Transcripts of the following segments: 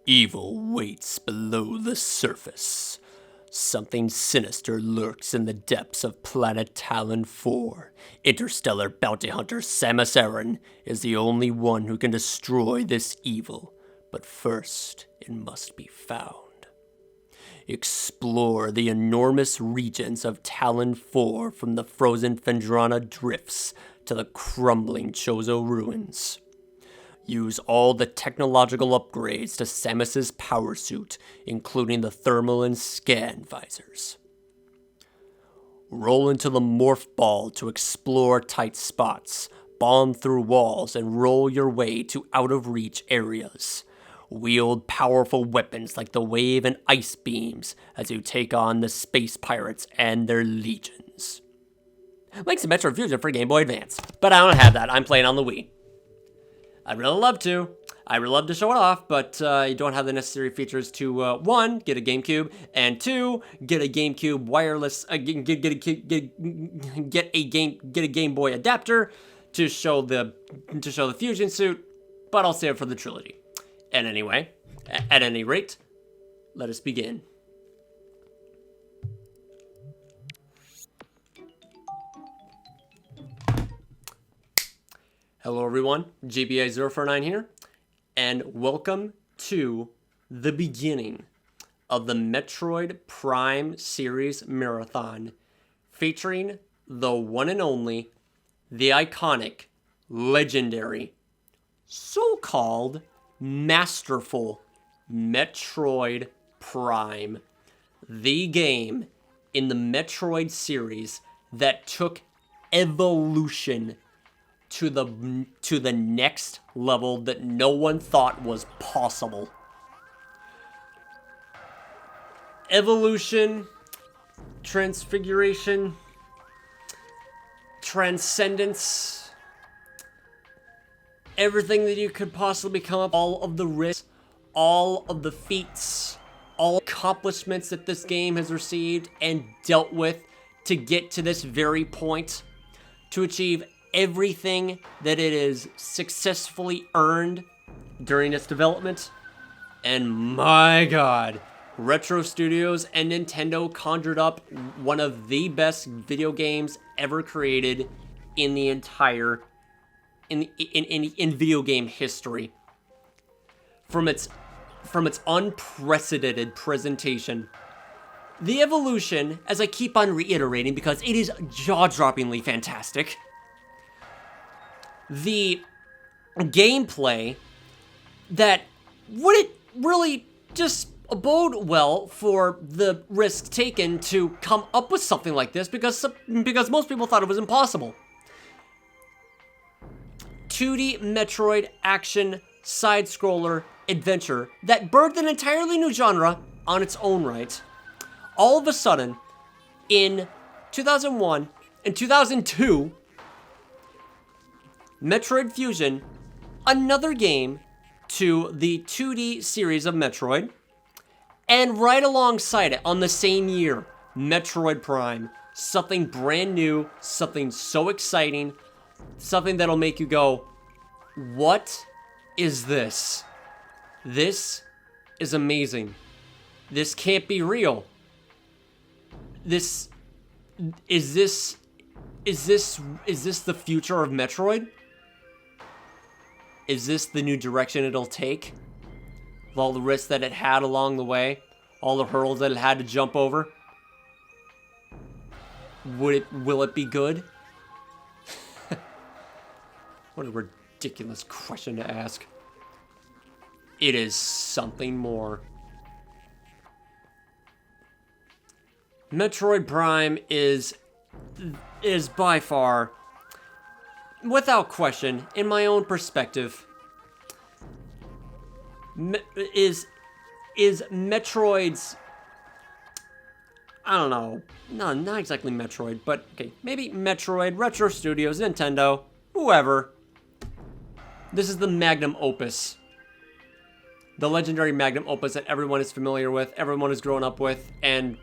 Evil waits below the surface. Something sinister lurks in the depths of planet Talon 4. Interstellar bounty hunter Samus Aran is the only one who can destroy this evil, but first it must be found. Explore the enormous regions of Talon 4 from the frozen Phendrana drifts to the crumbling Chozo ruins. Use all the technological upgrades to Samus's power suit, including the thermal and scan visors. Roll into the morph ball to explore tight spots, bomb through walls, and roll your way to out-of-reach areas. Wield powerful weapons like the wave and ice beams as you take on the space pirates and their legions. Links to Metroid Fusion for Game Boy Advance, but I don't have that. I'm playing on the Wii. I'd really love to. I really love to show it off, but you don't have the necessary features to, one, get a GameCube, and two, get a GameCube wireless, get a Game Boy adapter to show the Fusion suit. But I'll save it for the trilogy. And anyway, at any rate, let us begin. Hello everyone, GBA049 here, and welcome to the beginning of the Metroid Prime Series Marathon, featuring the one and only, the iconic, legendary, so-called masterful Metroid Prime, the game in the Metroid series that took evolution to the next level that no one thought was possible. Evolution, transfiguration, transcendence, everything that you could possibly come up, all of the risks, all of the feats, all accomplishments that this game has received and dealt with to get to this very point, to achieve everything that it has successfully earned during its development. And my god, Retro Studios and Nintendo conjured up one of the best video games ever created in the entire in video game history. From its unprecedented presentation, the evolution, as I keep on reiterating because it is jaw-droppingly fantastic, the gameplay that wouldn't really just bode well for the risk taken to come up with something like this because most people thought it was impossible. 2D Metroid action side-scroller adventure that birthed an entirely new genre on its own right. All of a sudden, in 2001 and 2002, Metroid Fusion, another game to the 2D series of Metroid, and right alongside it, on the same year, Metroid Prime, something brand new, something so exciting, something that'll make you go, what is this? This is amazing. This can't be real. Is this the future of Metroid? Is this the new direction it'll take? With all the risks that it had along the way, all the hurdles that it had to jump over? Will it be good? What a ridiculous question to ask. It is something more. Metroid Prime is by far, without question, in my own perspective, is Metroid's, I don't know, no, not exactly Metroid, but okay, maybe Metroid, Retro Studios, Nintendo, whoever. This is the magnum opus. The legendary magnum opus that everyone is familiar with, everyone has grown up with, and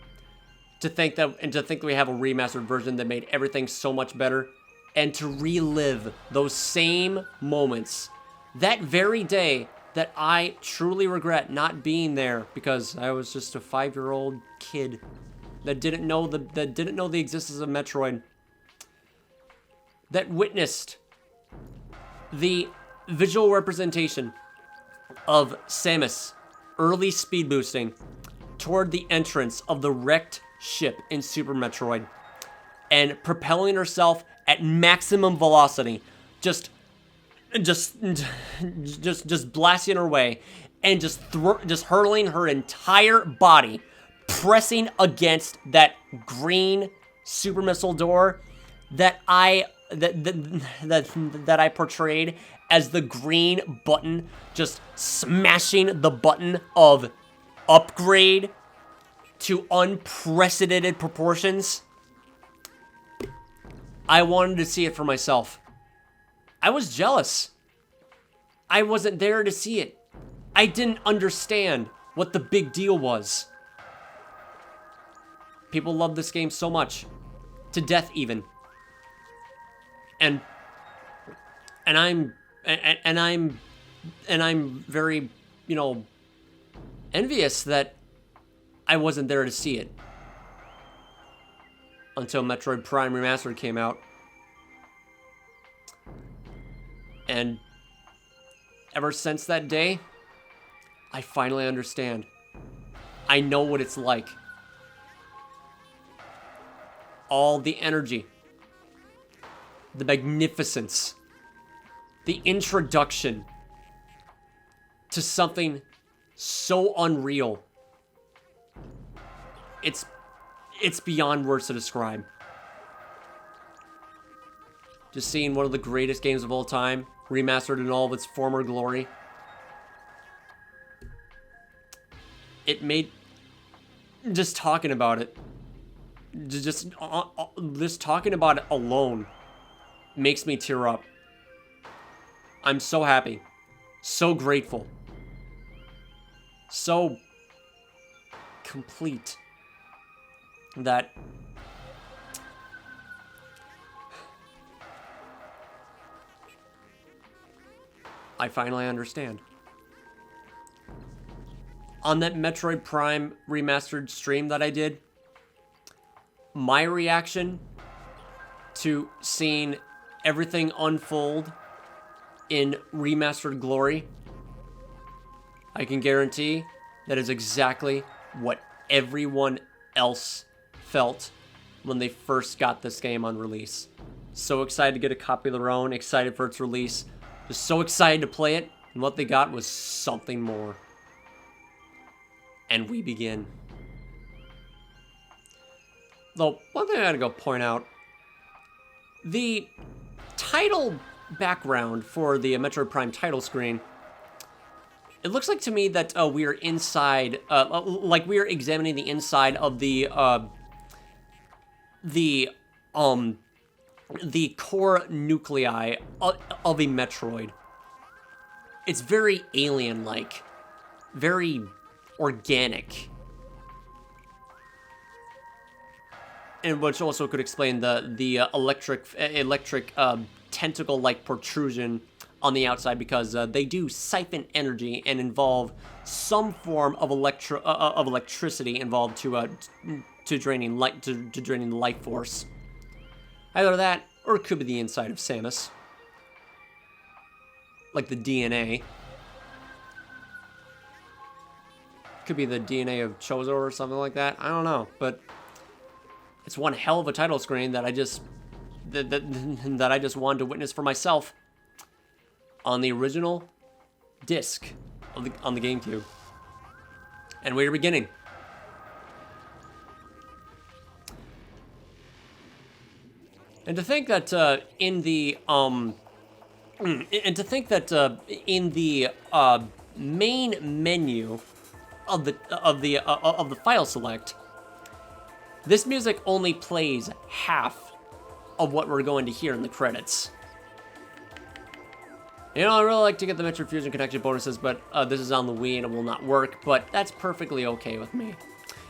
to think that we have a remastered version that made everything so much better, and to relive those same moments that very day that I truly regret not being there because I was just a 5-year-old kid that didn't know the existence of Metroid, that witnessed the visual representation of Samus early speed boosting toward the entrance of the wrecked ship in Super Metroid and propelling herself at maximum velocity, just blasting her way and just hurling her entire body, pressing against that green super missile door that I portrayed as the green button, just smashing the button of upgrade to unprecedented proportions. I wanted to see it for myself. I was jealous. I wasn't there to see it. I didn't understand what the big deal was. People love this game so much. To death even. And I'm very, you know, envious that I wasn't there to see it. Until Metroid Prime Remastered came out. And ever since that day, I finally understand. I know what it's like. All the energy, the magnificence, the introduction to something so unreal. It's beyond words to describe. Just seeing one of the greatest games of all time, remastered in all of its former glory. It made... Just talking about it. Just talking about it alone makes me tear up. I'm so happy. So grateful. So complete. That I finally understand. On that Metroid Prime Remastered stream that I did, my reaction to seeing everything unfold in remastered glory, I can guarantee that is exactly what everyone else felt when they first got this game on release. So excited to get a copy of their own, excited for its release, just so excited to play it, and what they got was something more. And we begin. Though, one thing I gotta go point out, the title background for the Metroid Prime title screen, it looks like to me that we are inside, like we are examining the inside of the core nuclei of a Metroid. It's very alien-like, very organic. And which also could explain the electric tentacle-like protrusion on the outside, because they do siphon energy and involve some form of electricity involved to draining the life force. Either that, or it could be the inside of Samus, like the DNA. Could be the DNA of Chozo or something like that. I don't know, but it's one hell of a title screen that I just that I just wanted to witness for myself on the original disc on the GameCube. And we're beginning. And to think that in the main menu of the file select, this music only plays half of what we're going to hear in the credits. You know, I really like to get the Metroid Fusion Connection bonuses, but this is on the Wii and it will not work, but that's perfectly okay with me.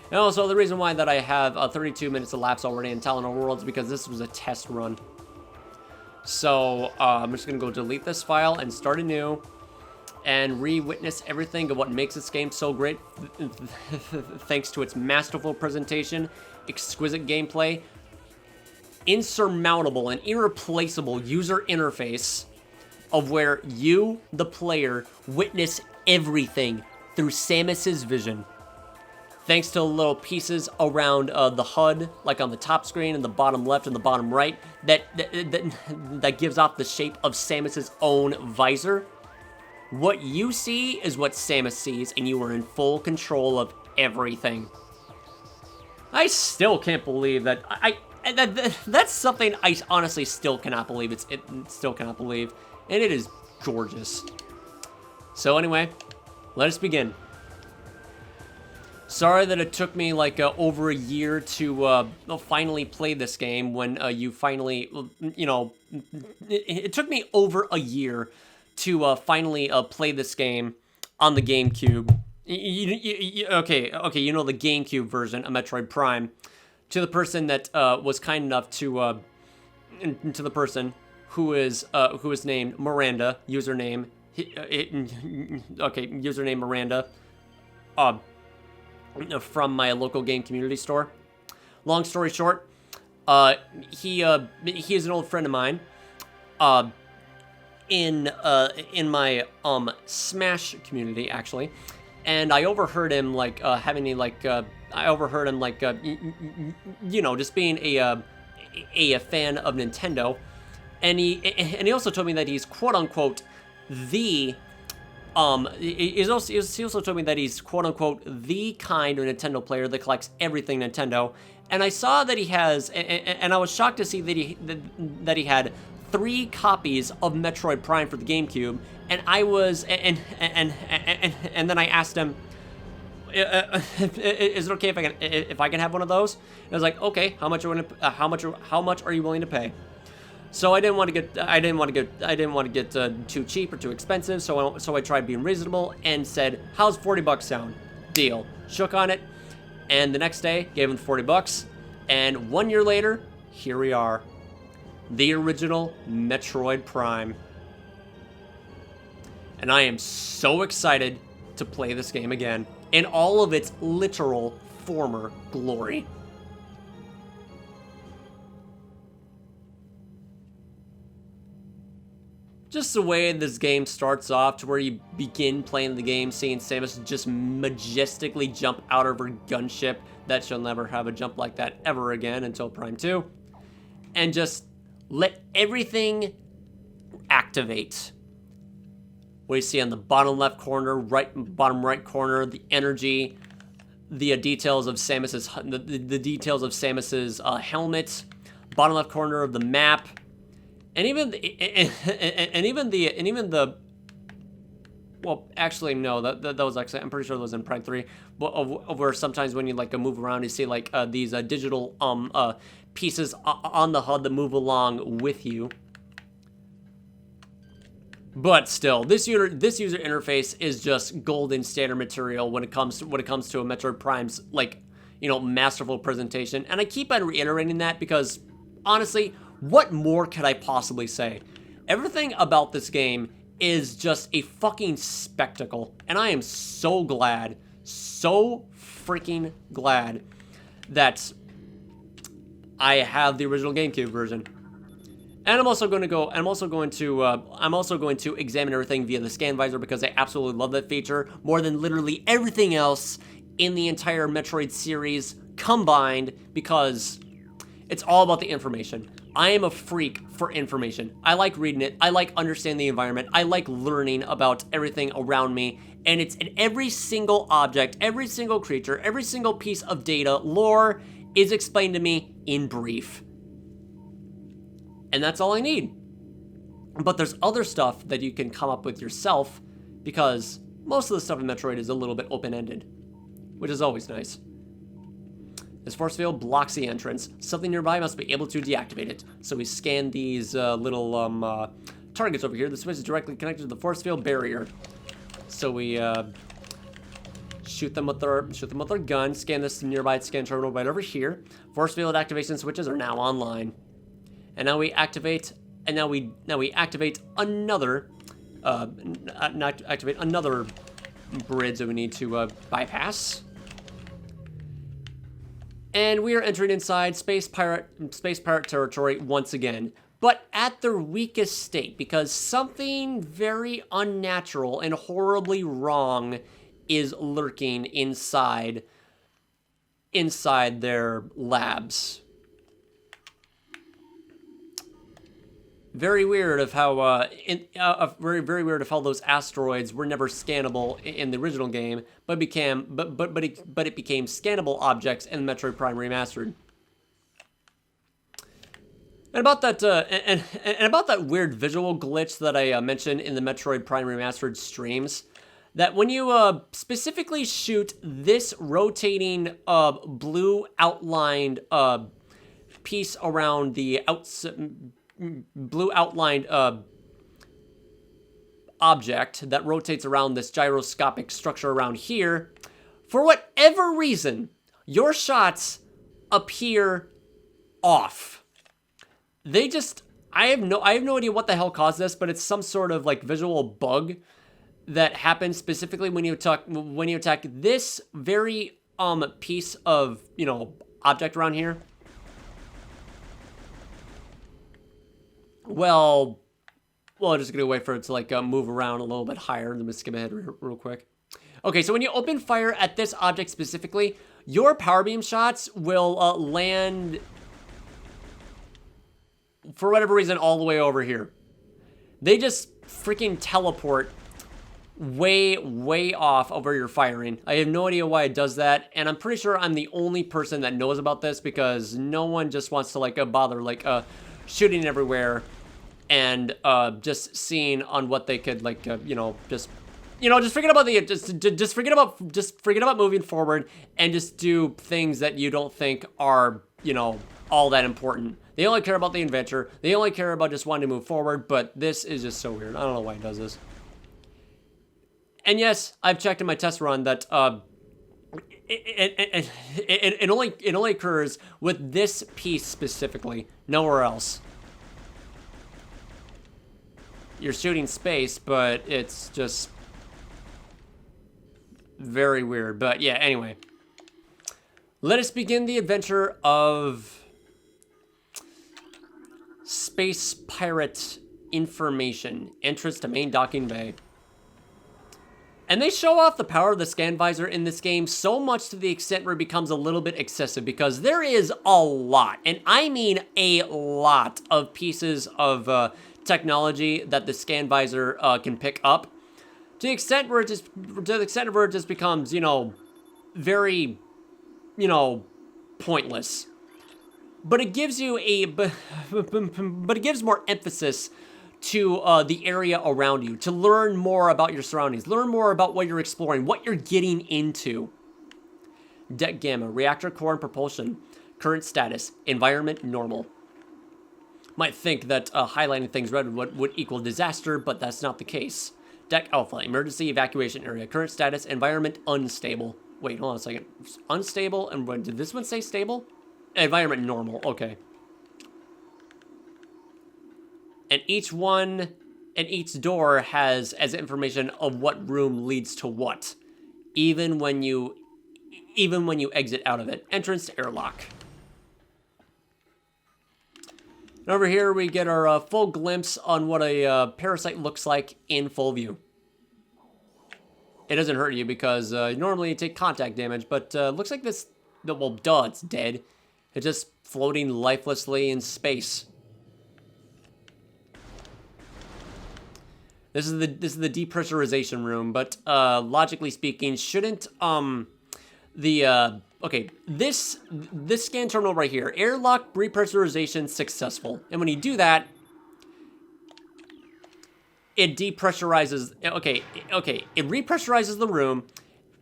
And also, the reason why that I have 32 minutes elapsed already in Talon Worlds is because this was a test run. So, I'm just going to go delete this file and start anew. and re-witness everything of what makes this game so great thanks to its masterful presentation, exquisite gameplay, insurmountable and irreplaceable user interface of where you, the player, witness everything through Samus's vision. Thanks to the little pieces around the HUD, like on the top screen and the bottom left and the bottom right, that gives off the shape of Samus's own visor. What you see is what Samus sees, and you are in full control of everything. I still can't believe that. That's something I honestly still cannot believe. Still cannot believe, and it is gorgeous. So anyway, let us begin. Sorry that it took me like over a year to finally play this game when you finally, you know, it took me over a year to finally play this game on the GameCube. Okay, you know, the GameCube version of Metroid Prime. To the person that was kind enough to the person who is named Miranda, username, username Miranda, from my local game community store. Long story short, he is an old friend of mine. In my Smash community actually, and I overheard him like you know, just being a fan of Nintendo, and he also told me that he's quote unquote the he also told me that he's quote-unquote the kind of Nintendo player that collects everything Nintendo, and I saw that he has, and I was shocked to see that he had 3 copies of Metroid Prime for the GameCube, and I was, and then I asked him, is it okay if I can have one of those? And I was like, okay, how much are you willing to pay? So I didn't want to get too cheap or too expensive. So I tried being reasonable and said, "How's $40 sound?" Deal. Shook on it, and the next day gave him $40. And 1 year later, here we are, the original Metroid Prime. And I am so excited to play this game again in all of its literal former glory. Just the way this game starts off, to where you begin playing the game, seeing Samus just majestically jump out of her gunship that she'll never have a jump like that ever again until Prime 2. And just let everything activate. What you see on the bottom left corner, bottom right corner, the energy, the details of Samus's the details of Samus's helmet, bottom left corner of the map. And even the well, actually no, that was actually, I'm pretty sure that was in Prime 3, where sometimes when you like move around, you see like these digital pieces on the HUD that move along with you. But still, this user interface is just golden standard material when it comes to a Metroid Prime's, like, you know, masterful presentation. And I keep on reiterating that because honestly, what more could I possibly say? Everything about this game is just a fucking spectacle, and I am so glad, so freaking glad that I have the original GameCube version. And I'm also going to examine everything via the scan visor because I absolutely love that feature more than literally everything else in the entire Metroid series combined, because it's all about the information. I am a freak for information. I like reading it. I like understanding the environment. I like learning about everything around me. And it's in every single object, every single creature, every single piece of data, lore is explained to me in brief. And that's all I need. But there's other stuff that you can come up with yourself, because most of the stuff in Metroid is a little bit open-ended, which is always nice. This force field blocks the entrance. Something nearby must be able to deactivate it. So we scan these little targets over here. The switch is directly connected to the force field barrier. So we shoot them with our gun. Scan this nearby scan terminal right over here. Force field activation switches are now online. And now we activate. And now we activate another not activate another bridge that we need to bypass. And we are entering inside space pirate territory once again, but at their weakest state, because something very unnatural and horribly wrong is lurking inside their labs. Very weird of how very weird of how those asteroids were never scannable in the original game, but it became scannable objects in Metroid Prime Remastered. And about that about that weird visual glitch that I mentioned in the Metroid Prime Remastered streams, that when you specifically shoot this rotating blue outlined piece around the blue outlined object that rotates around this gyroscopic structure around here, for whatever reason, your shots appear off. They just, I have no idea what the hell caused this, but it's some sort of like visual bug that happens specifically when you attack this very piece of, you know, object around here. Well, I'm just gonna wait for it to like move around a little bit higher. Let me skip ahead real quick. Okay, so when you open fire at this object specifically, your power beam shots will land, for whatever reason, all the way over here. They just freaking teleport way off of where you're firing. I have no idea why it does that, and I'm pretty sure I'm the only person that knows about this, because no one just wants to like bother like shooting everywhere and just seeing on what they could like just forget about the just forget about moving forward and just do things that you don't think are, you know, all that important. They only care about the adventure. They only care about just wanting to move forward, but this is just so weird. I don't know why it does this. And yes, I've checked in my test run that it only occurs with this piece specifically, nowhere else. You're shooting space, but it's just very weird. But yeah, anyway. Let us begin the adventure of Space Pirate Information. Entrance to main docking bay. And they show off the power of the scan visor in this game so much to the extent where it becomes a little bit excessive, because there is a lot, and I mean a lot, of pieces of technology that the scan visor can pick up, to the extent where it just becomes, you know, very, you know, pointless. But it gives you but it gives more emphasis to the area around you, to learn more about your surroundings, learn more about what you're exploring, what you're getting into. Deck Gamma, reactor core and propulsion, current status, environment normal. Might think that highlighting things red would equal disaster, but that's not the case. Deck Alpha, emergency evacuation area, current status, environment unstable. Wait, hold on a second. Unstable, and what, did this one say stable? Environment normal, okay. And each door has as information of what room leads to what, even when you exit out of it. Entrance to airlock. And over here we get our full glimpse on what a parasite looks like in full view. It doesn't hurt you because normally you take contact damage, but looks like this. Well, duh, it's dead. It's just floating lifelessly in space. This is the depressurization room, but logically speaking, shouldn't okay, this scan terminal right here, airlock repressurization successful, and when you do that, it depressurizes. Okay, it repressurizes the room,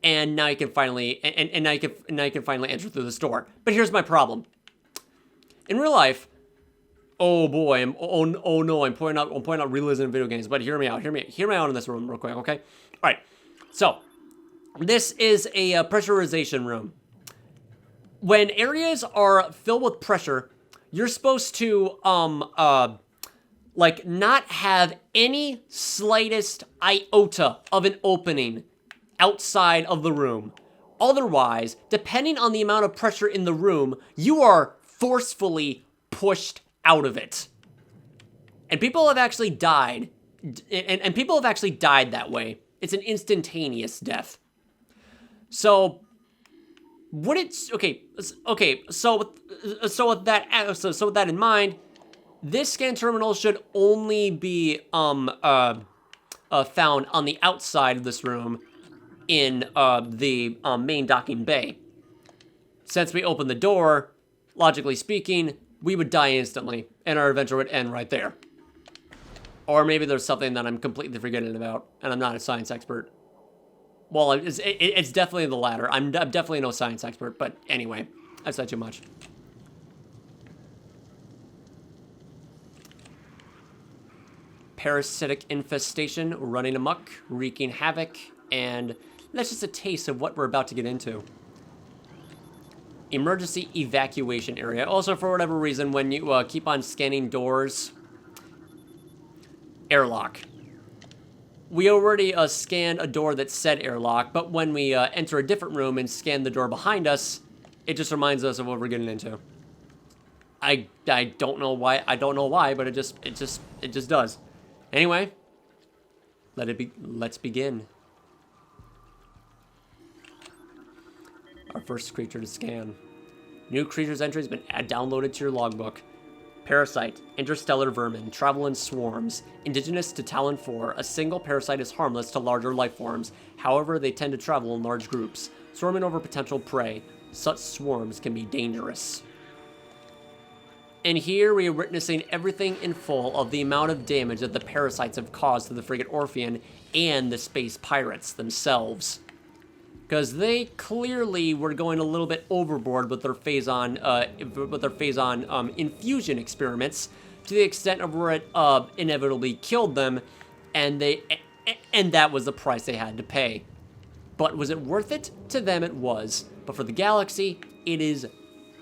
and now you can finally now you can finally enter through this door. But here's my problem. In real life, oh boy, oh no, I'm pointing out realism in video games. But hear me out in this room real quick, okay? All right, so this is a pressurization room. When areas are filled with pressure, you're supposed to Like, not have any slightest iota of an opening outside of the room. Otherwise, depending on the amount of pressure in the room, you are forcefully pushed out of it. And people have actually died. And people have actually died that way. It's an instantaneous death. So, would it... Okay, so with that in mind, this scan terminal should only be found on the outside of this room in the main docking bay. Since we opened the door, logically speaking, we would die instantly, and our adventure would end right there. Or maybe there's something that I'm completely forgetting about, and I'm not a science expert. Well, it's definitely the latter. I'm definitely no science expert, but anyway, I've said too much. Parasitic infestation running amok, wreaking havoc, and that's just a taste of what we're about to get into. Emergency evacuation area. Also, for whatever reason, when you keep on scanning doors, airlock. We already scanned a door that said airlock, but when we enter a different room and scan the door behind us, it just reminds us of what we're getting into. I don't know why. I don't know why, but it just does. Anyway, let's begin. Our first creature to scan. New creature's entry has been downloaded to your logbook. Parasite, interstellar vermin, travel in swarms. Indigenous to Talon 4, a single parasite is harmless to larger life forms. However, they tend to travel in large groups, swarming over potential prey. Such swarms can be dangerous. And here we are witnessing everything in full of the amount of damage that the parasites have caused to the frigate Orphean and the space pirates themselves. Because they clearly were going a little bit overboard with their phazon, infusion experiments, to the extent of where it inevitably killed them, and that was the price they had to pay. But was it worth it? To them, it was. But for the galaxy, it is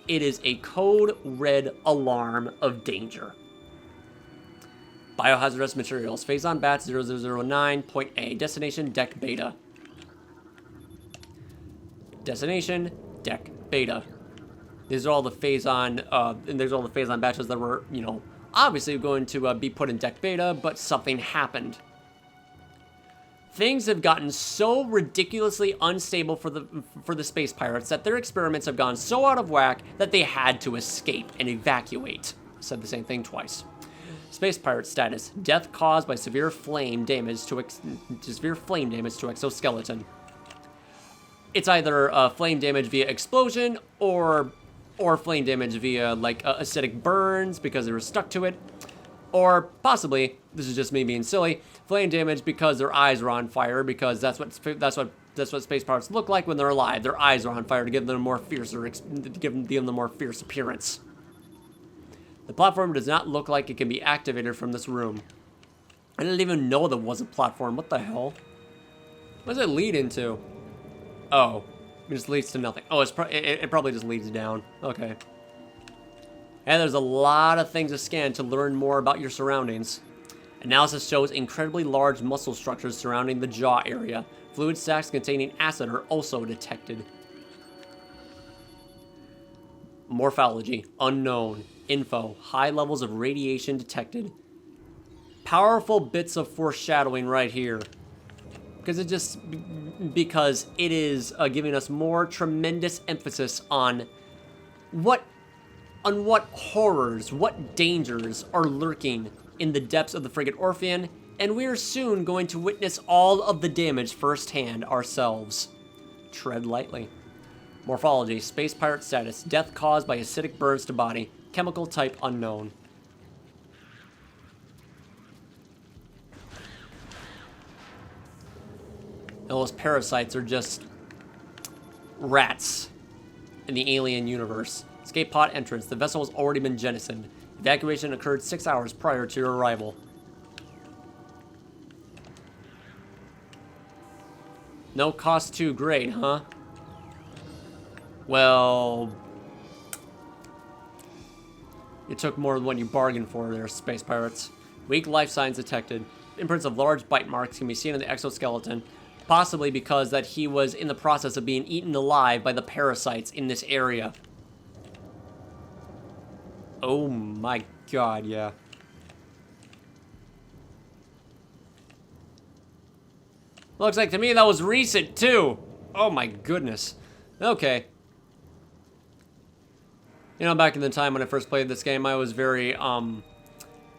a code red alarm of danger. Biohazardous materials. Phazon Bats 0009. Point A. Destination Deck Beta. Destination Deck Beta. These are all the Phazon, and there's all the Phazon batches that were, obviously going to be put in Deck Beta, but something happened. Things have gotten so ridiculously unstable for the space pirates that their experiments have gone so out of whack that they had to escape and evacuate. Said the same thing twice. Space pirate status: death caused by severe flame damage to exoskeleton. It's either flame damage via explosion or flame damage via acidic burns because they were stuck to it, or possibly, this is just me being silly, flame damage because their eyes are on fire, because that's what space pirates look like when they're alive. Their eyes are on fire to give them a more fierce appearance. The platform does not look like it can be activated from this room. I didn't even know there was a platform. What the hell? What does it lead into? Oh, it just leads to nothing. Oh, it probably just leads down. Okay. And there's a lot of things to scan to learn more about your surroundings. Analysis shows incredibly large muscle structures surrounding the jaw area. Fluid sacs containing acid are also detected. Morphology, unknown. Info, high levels of radiation detected. Powerful bits of foreshadowing right here. Because it is giving us more tremendous emphasis on what horrors, what dangers are lurking in the depths of the frigate Orphean, and we are soon going to witness all of the damage firsthand ourselves. Tread lightly. Morphology, space pirate status, death caused by acidic burns to body, chemical type unknown. Those parasites are just rats in the alien universe. Escape pod entrance. The vessel has already been jettisoned. Evacuation occurred 6 hours prior to your arrival. No cost too great, huh? Well, you took more than what you bargained for there, space pirates. Weak life signs detected. Imprints of large bite marks can be seen on the exoskeleton, possibly because that he was in the process of being eaten alive by the parasites in this area. Oh my god, yeah. Looks like to me that was recent too. Oh my goodness. Okay. You know, back in the time when I first played this game, I was very,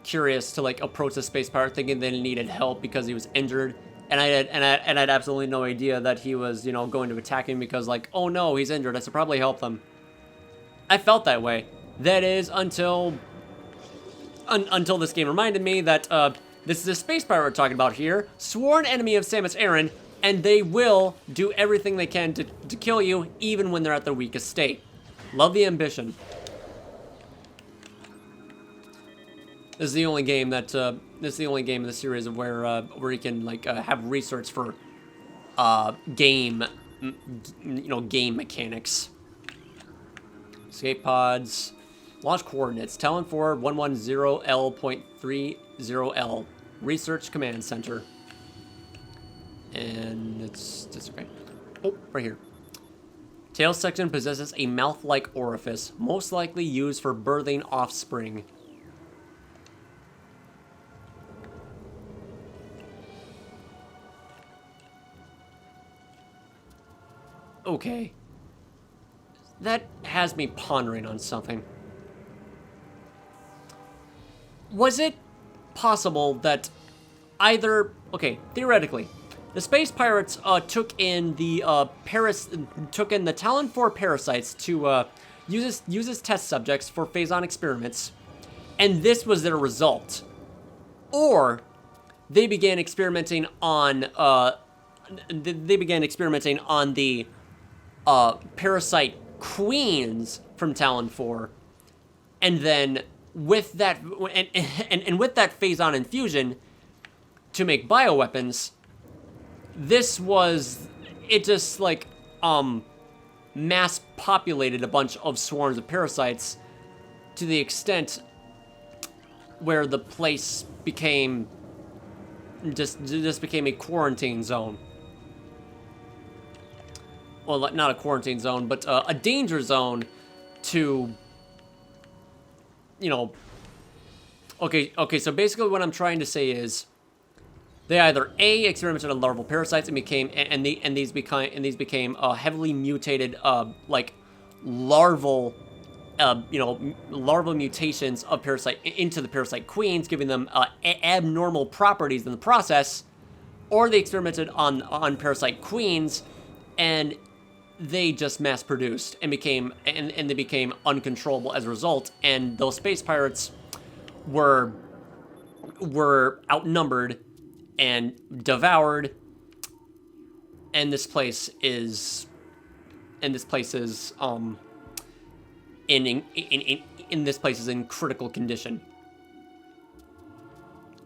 curious to, like, approach the space pirate thinking that he needed help because he was injured. And I had absolutely no idea that he was, you know, going to attack him because, like, oh no, he's injured. I should probably help him. I felt that way. That is until this game reminded me that, this is a space pirate we're talking about here, sworn enemy of Samus Aran, and they will do everything they can to kill you, even when they're at their weakest state. Love the ambition. This is the only game that this is the only game in the series where you can like have research for game mechanics. Escape pods, launch coordinates: Talon 4 110L.30L, Research Command Center, and it's okay. Oh, right here. Tail section possesses a mouth-like orifice, most likely used for birthing offspring. Okay. That has me pondering on something. Was it possible that either... Okay, theoretically, the space pirates took in the Talon 4 parasites to use as test subjects for phase-on experiments, and this was their result. Or they began experimenting on the parasite queens from Talon 4, and then with that and with that phase-on infusion to make bioweapons, it just like mass populated a bunch of swarms of parasites to the extent where the place became just became a quarantine zone. Well, not a quarantine zone, but a danger zone to, you know... Okay, so basically what I'm trying to say is they either A, experimented on larval parasites and these became heavily mutated, like larval, larval mutations of parasite into the parasite queens, giving them abnormal properties in the process, or they experimented on parasite queens and they just mass produced and they became uncontrollable as a result, and those space pirates were outnumbered and devoured, and this place is in critical condition.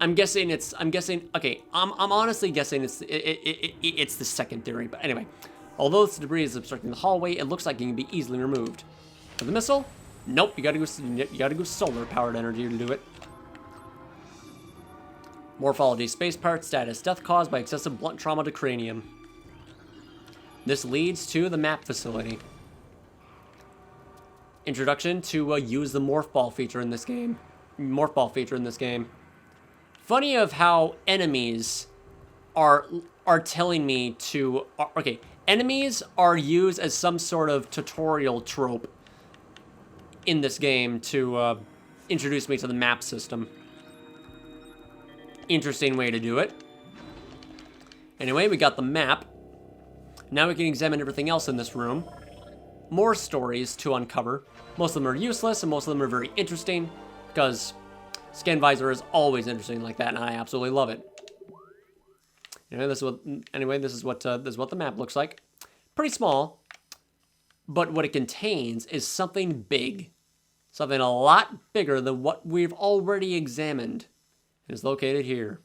I'm honestly guessing it's the second theory, but anyway. Although this debris is obstructing the hallway, it looks like it can be easily removed. For the missile? Nope, you gotta go solar-powered energy to do it. Morphology: space pirate status. Death caused by excessive blunt trauma to cranium. This leads to the map facility. Introduction to use the morph ball feature in this game. Funny of how enemies are telling me to... Okay, enemies are used as some sort of tutorial trope in this game to introduce me to the map system. Interesting way to do it. Anyway, we got the map. Now we can examine everything else in this room. More stories to uncover. Most of them are useless, and most of them are very interesting, because Scan Visor is always interesting like that, and I absolutely love it. Anyway, this is what the map looks like. Pretty small, but what it contains is something big. Something a lot bigger than what we've already examined. It is located here.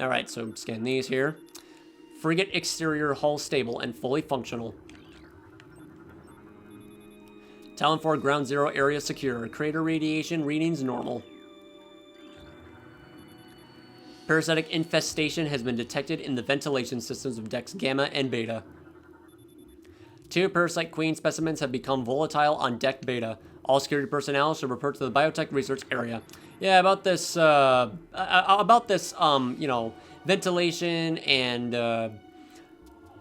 Alright, so scan these here. Frigate exterior hull stable and fully functional. Talon 4 Ground Zero area secure. Crater radiation readings normal. Parasitic infestation has been detected in the ventilation systems of decks Gamma and Beta. 2 Parasite Queen specimens have become volatile on deck Beta. All security personnel should report to the biotech research area. Yeah, about this, you know, ventilation and,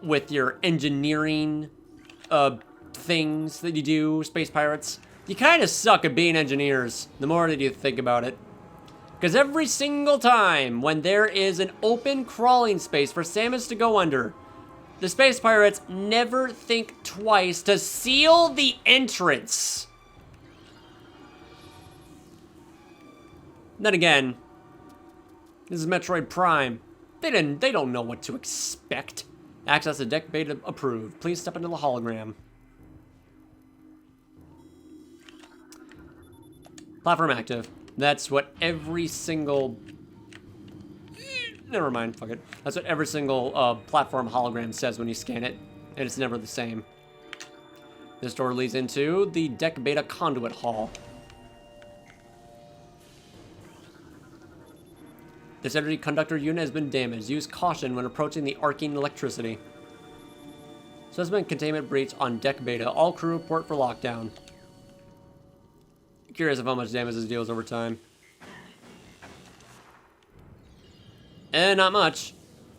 with your engineering, things that you do, space pirates. You kind of suck at being engineers, the more that you think about it. Because every single time when there is an open crawling space for Samus to go under, the space pirates never think twice to seal the entrance. Then again, this is Metroid Prime. They don't know what to expect. Access to deck beta approved. Please step into the hologram. Platform active. That's what every single... Never mind, fuck it. That's what every single platform hologram says when you scan it, and it's never the same. This door leads into the deck beta conduit hall. This energy conductor unit has been damaged. Use caution when approaching the arcing electricity. Suspect containment breach on deck beta. All crew report for lockdown. Curious of how much damage this deals over time. Not much,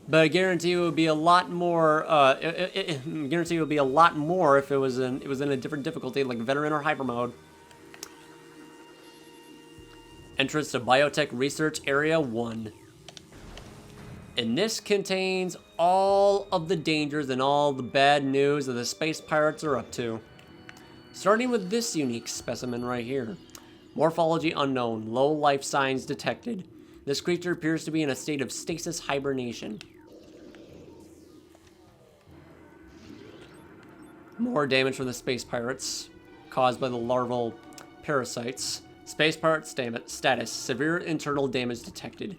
but I guarantee it would be a lot more. Guarantee it would be a lot more if it was in a different difficulty, like veteran or hyper mode. Entrance to Biotech Research Area 1. And this contains all of the dangers and all the bad news that the space pirates are up to. Starting with this unique specimen right here. Morphology unknown, low life signs detected. This creature appears to be in a state of stasis hibernation. More damage from the space pirates, caused by the larval parasites. Space pirate status, severe internal damage detected.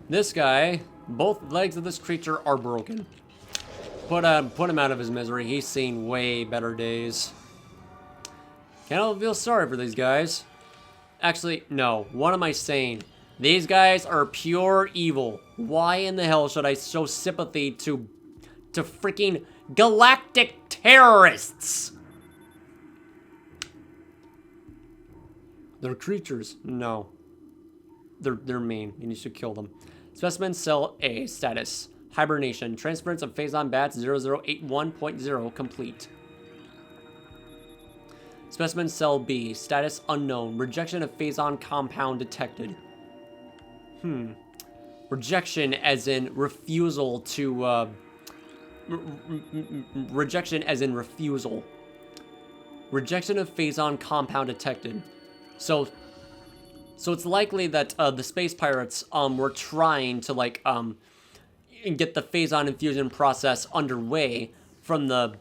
This guy, both legs of this creature are broken. Put him out of his misery. He's seen way better days. Can't feel sorry for these guys. Actually, no. What am I saying? These guys are pure evil. Why in the hell should I show sympathy to freaking galactic terrorists? They're creatures. No. They're mean, and you should kill them. Specimen Cell A status. Hibernation. Transference of Phazon Bats 0081.0 complete. Specimen Cell B. Status unknown. Rejection of Phazon compound detected. Rejection as in refusal to, rejection as in refusal. Rejection of Phazon compound detected. So it's likely that the space pirates were trying to like get the Phazon infusion process underway from the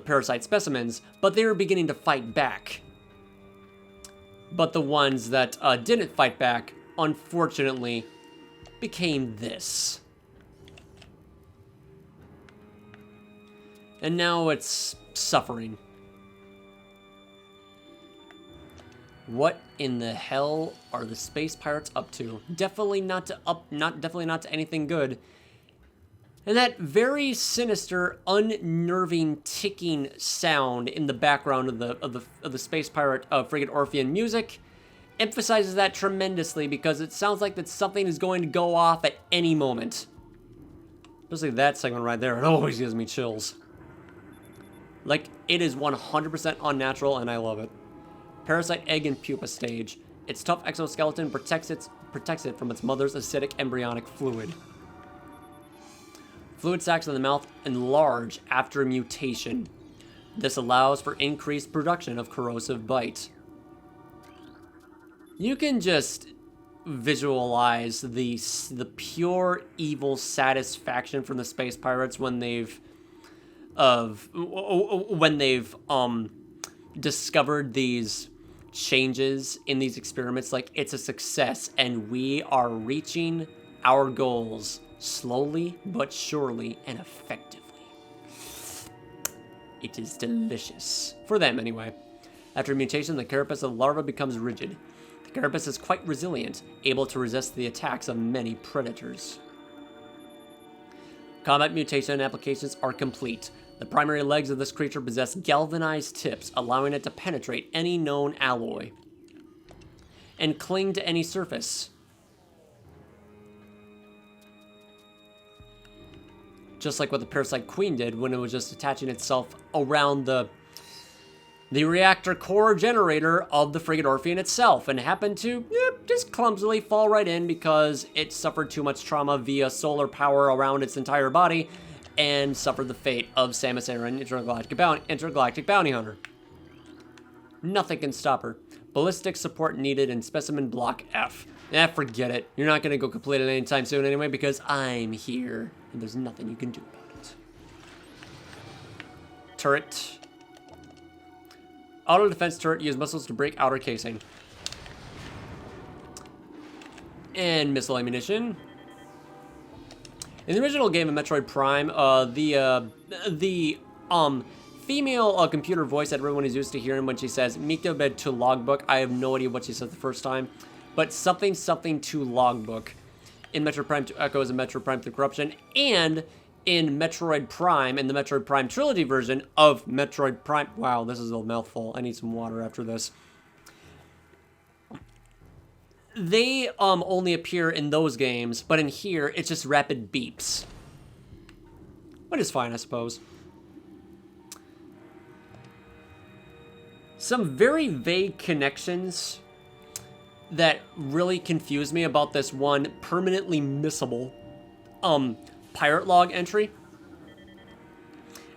parasite specimens, but they were beginning to fight back. But the ones that didn't fight back, unfortunately, became this. And now it's suffering. What in the hell are the space pirates up to? Definitely not to anything good. And that very sinister, unnerving ticking sound in the background of the space pirate frigate Orphean music emphasizes that tremendously, because it sounds like that something is going to go off at any moment. Especially that segment right there. It always gives me chills. Like, it is 100% unnatural, and I love it. Parasite egg and pupa stage. Its tough exoskeleton protects it from its mother's acidic embryonic fluid. Fluid sacs in the mouth enlarge after mutation. This allows for increased production of corrosive bite. You can just visualize the pure evil satisfaction from the space pirates when they've discovered these changes in these experiments. Like, it's a success and we are reaching our goals. slowly but surely and effectively. It is delicious. For them, anyway. After mutation, the carapace of the larva becomes rigid. The carapace is quite resilient, able to resist the attacks of many predators. Combat mutation applications are complete. The primary legs of this creature possess galvanized tips, allowing it to penetrate any known alloy and cling to any surface. Just like what the Parasite Queen did when it was just attaching itself around the reactor core generator of the frigate Orpheon itself, and happened to just clumsily fall right in because it suffered too much trauma via solar power around its entire body and suffered the fate of Samus Aran, Intergalactic Bounty Hunter. Nothing can stop her. Ballistic support needed in Specimen Block F. Forget it. You're not going to go complete it anytime soon anyway because I'm here, and there's nothing you can do about it. Turret. Auto defense turret use missiles to break outer casing. And missile ammunition. In the original game of Metroid Prime, the female computer voice that everyone is used to hearing when she says "Mikto bed to logbook." I have no idea what she said the first time, but something to logbook in Metroid Prime 2 Echoes and Metroid Prime 3 Corruption, and in Metroid Prime, in the Metroid Prime Trilogy version of Metroid Prime. Wow, this is a mouthful. I need some water after this. They only appear in those games, but in here, it's just rapid beeps. But it's fine, I suppose. Some very vague connections that really confuse me about this one permanently missable pirate log entry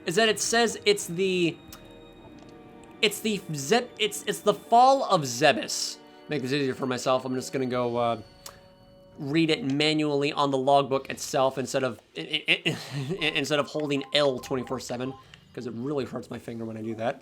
is that it says it's the fall of Zebes. Make this easier for myself, I'm just gonna go read it manually on the logbook itself instead of holding L 24/7 because it really hurts my finger when I do that.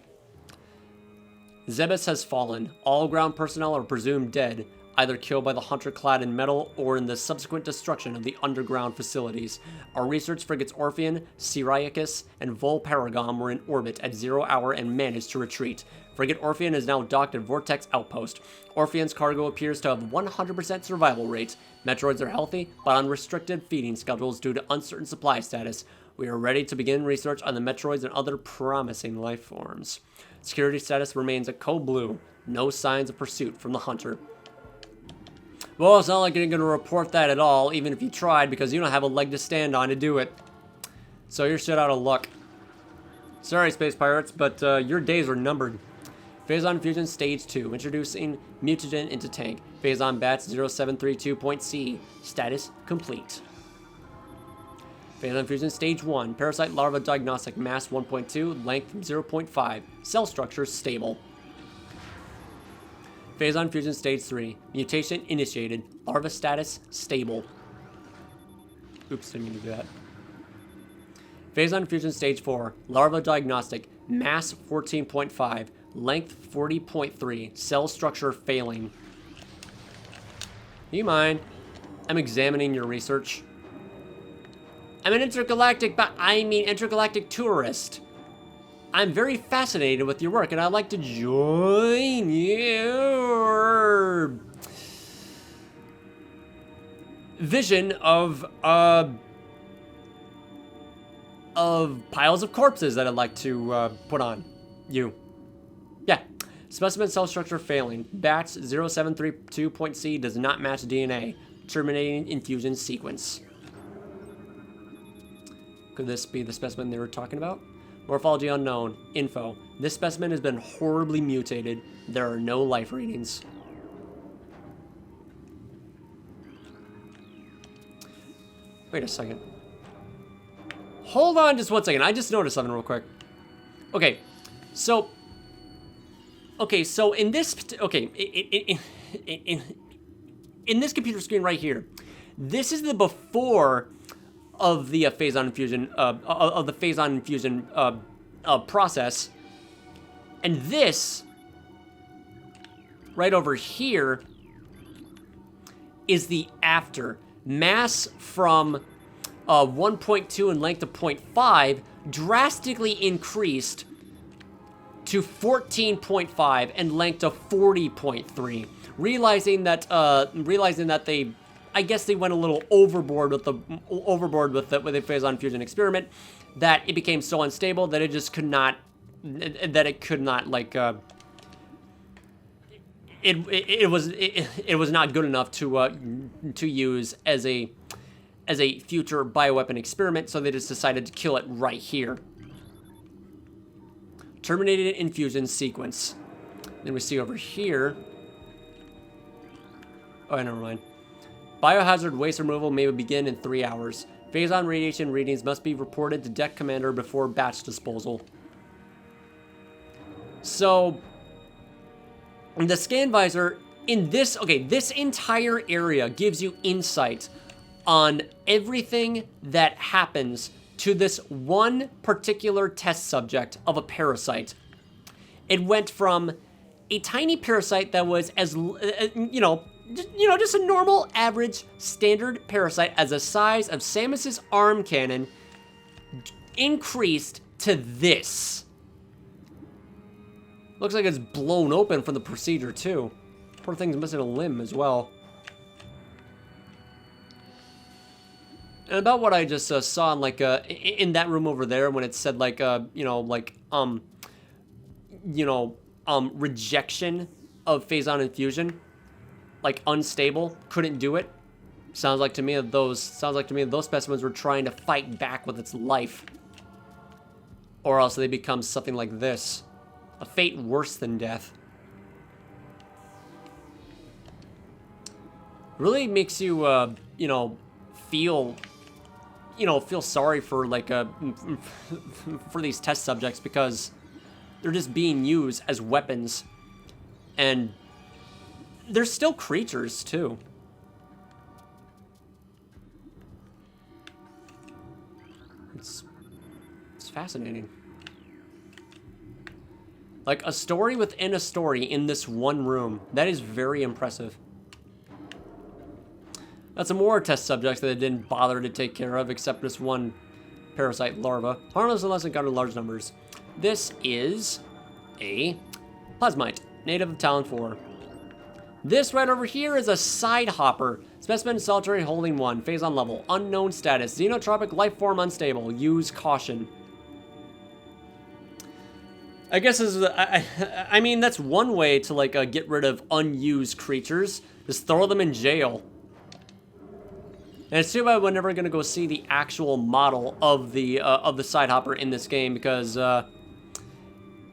Zebes has fallen. All ground personnel are presumed dead, either killed by the hunter clad in metal or in the subsequent destruction of the underground facilities. Our research frigates Orpheon, Syriacus, and Volparagon were in orbit at 0 hour and managed to retreat. Frigate Orpheon is now docked at Vortex Outpost. Orpheon's cargo appears to have 100% survival rate. Metroids are healthy, but on restricted feeding schedules due to uncertain supply status. We are ready to begin research on the Metroids and other promising life forms. Security status remains a code blue. No signs of pursuit from the hunter. Well, it's not like you're going to report that at all, even if you tried, because you don't have a leg to stand on to do it. So you're shit out of luck. Sorry, Space Pirates, but your days are numbered. Phazon Fusion Stage 2, introducing mutagen into tank. Phazon Bats 0732.C, status complete. Phazon Fusion Stage 1, Parasite Larva Diagnostic, mass 1.2, length 0.5, cell structure stable. Phazon Fusion Stage 3, mutation initiated, larva status stable. Oops, didn't mean to do that. Phazon Fusion Stage 4, larva diagnostic, mass 14.5, length 40.3, cell structure failing. You mind? I'm examining your research. I'm an intergalactic tourist. I'm very fascinated with your work, and I'd like to join your vision of piles of corpses that I'd like to put on you. Yeah. Specimen cell structure failing. Bats 0732.C does not match DNA. Terminating infusion sequence. Could this be the specimen they were talking about? Morphology unknown. Info. This specimen has been horribly mutated. There are no life readings. Wait a second. Hold on just one second. I just noticed something real quick. Okay, so in this, in this computer screen right here, this is the before of the Phazon infusion, of the Phazon infusion process, and this right over here is the after. Mass from 1.2 and length of 0.5 drastically increased to 14.5 and length of 40.3. Realizing that they, I guess they went a little overboard with the phazon fusion experiment, that it became so unstable that it just could not, like, it was not good enough to use as a future bioweapon experiment, so they just decided to kill it right here. Terminated infusion sequence. Then we see over here. Oh, never mind. Biohazard waste removal may begin in 3 hours. Phazon radiation readings must be reported to deck commander before batch disposal. So, the scan visor in this, this entire area gives you insight on everything that happens to this one particular test subject of a parasite. It went from a tiny parasite that was just a normal, average, standard parasite as the size of Samus's arm cannon, increased to this. Looks like it's blown open from the procedure, too. Poor thing's missing a limb as well. And about what I just saw in, like, in that room over there when it said, like, rejection of phazon infusion, like unstable, couldn't do it. Sounds like to me that those specimens were trying to fight back with its life, or else they become something like this, a fate worse than death. Really makes you, feel sorry for, like, for these test subjects, because they're just being used as weapons, and they're still creatures, too. It's fascinating. Like, a story within a story in this one room. That is very impressive. That's some more test subjects that it didn't bother to take care of, except this one parasite larva. Harmless unless encountered in large numbers. This is a plasmite, native of Talon 4. This right over here is a side hopper. Specimen solitary holding 1. Phazon level. Unknown status. Xenotropic life form unstable. Use caution. I guess this is, I mean, that's one way to, like, get rid of unused creatures. Just throw them in jail. And it's too bad we're never going to go see the actual model of the side hopper in this game, because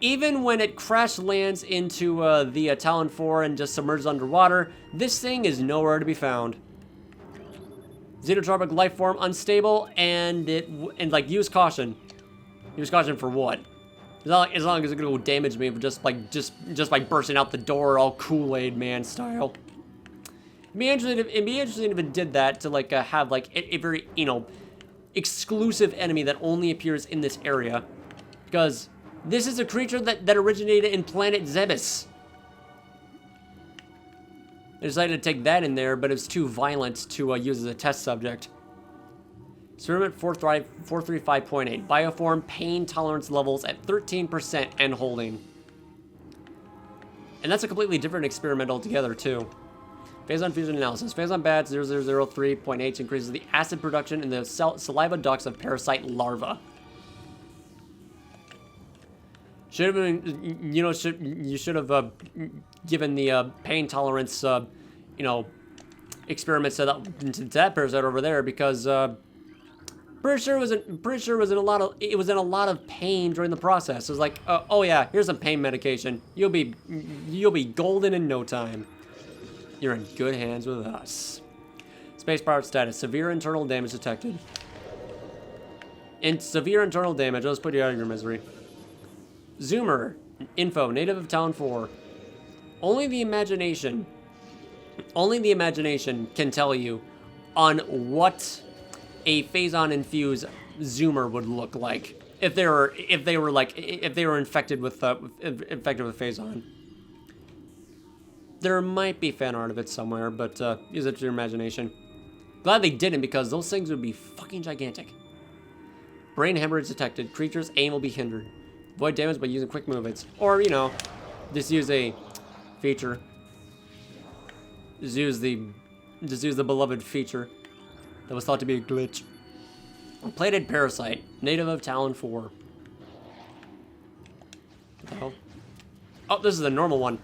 even when it crash lands into the Talon 4 and just submerges underwater, this thing is nowhere to be found. Xenotropic life form unstable, and like, use caution. Use caution for what? As long as it's gonna go damage me just by bursting out the door all Kool-Aid Man style. It'd be interesting if it did that to, like, have, like, a very, exclusive enemy that only appears in this area, because this is a creature that originated in planet Zebes. I decided to take that in there, but it's too violent to use as a test subject. Experiment 435.8. Bioform pain tolerance levels at 13% and holding. And that's a completely different experiment altogether, too. Phazon fusion analysis. Phazon bad 0003.8 increases the acid production in the saliva ducts of parasite larva. Should have been, you should have given the pain tolerance, experiments to that parasite over there, because pretty sure it was in a lot of pain during the process. It was like, oh yeah, here's some pain medication. You'll be golden in no time. You're in good hands with us. Space pirate status: severe internal damage detected. Severe internal damage. Let's put you out of your misery. Zoomer, info, native of Town 4. Only the imagination can tell you on what a Phazon infused Zoomer would look like if they were infected with Phazon. There might be fan art of it somewhere, but use it to your imagination. Glad they didn't, because those things would be fucking gigantic. Brain hemorrhage detected. Creature's aim will be hindered. Avoid damage by using quick movements. Or, you know, just use a feature. Just use the beloved feature that was thought to be a glitch. Plated Parasite, native of Talon 4. What the hell? Oh, this is the normal one.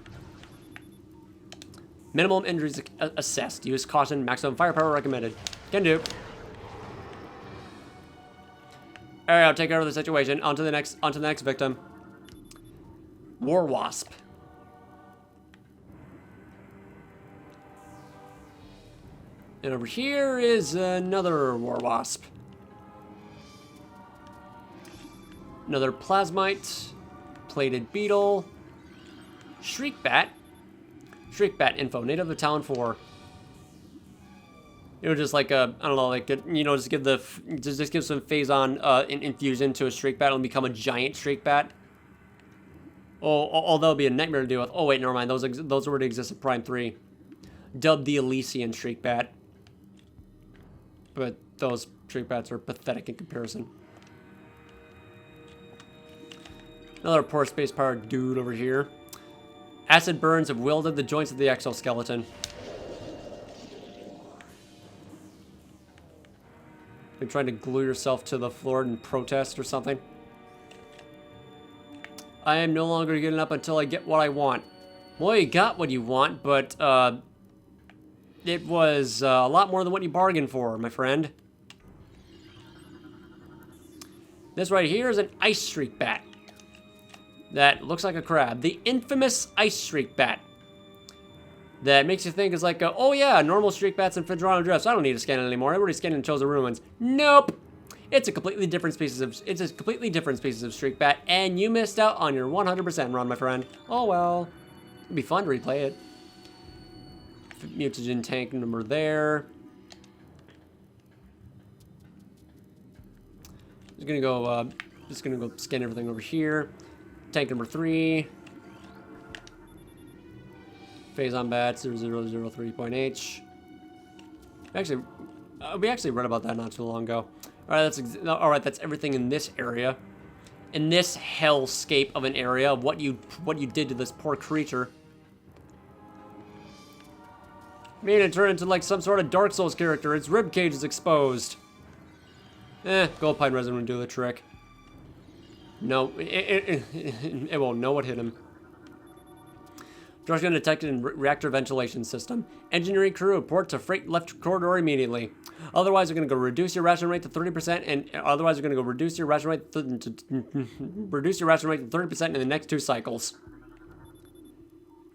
Minimum injuries assessed. Use caution. Maximum firepower recommended. Can do. Alright, I'll take care of the situation. On to the next victim. War Wasp. And over here is another War Wasp. Another Plasmite. Plated Beetle. Shriekbat. Shriekbat info. Native of Talon 4. You know, just like I don't know, like you know, just give some phase-on infusion to a Shriekbat and become a giant Shriekbat. Oh, that'll be a nightmare to deal with. Oh wait, never mind. Those already exist in Prime 3. Dubbed the Elysian Shriekbat. But those Shriekbats are pathetic in comparison. Another poor space-powered dude over here. Acid burns have welded the joints of the exoskeleton. You're trying to glue yourself to the floor in protest or something. I am no longer getting up until I get what I want. Well, you got what you want, but it was a lot more than what you bargained for, my friend. This right here is an Ice Streak Bat. That looks like a crab. The infamous Ice Streak Bat. That makes you think it's like, oh yeah, normal Streak Bats and Phaedrona Drifts. I don't need to scan it anymore. Everybody scanned in Chosen Ruins. Nope. It's a completely different species of Streak Bat, and you missed out on your 100% run, my friend. Oh well. It'd be fun to replay it. Mutagen tank number there. Just gonna go scan everything over here. Tank number 3. Phase-on bat 0003.H. Actually, we actually read about that not too long ago. All right, that's everything in this area. In this hellscape of an area of what you did to this poor creature. Made it turn into like some sort of Dark Souls character. Its ribcage is exposed. Gold Pine Resin would do the trick. No, it won't know what hit him. Droshkin detected in reactor ventilation system. Engineering crew report to freight left corridor immediately. Otherwise, we're going to go reduce your ration rate to 30%, and otherwise, we're going to go reduce your ration rate to 30% in the next 2 cycles.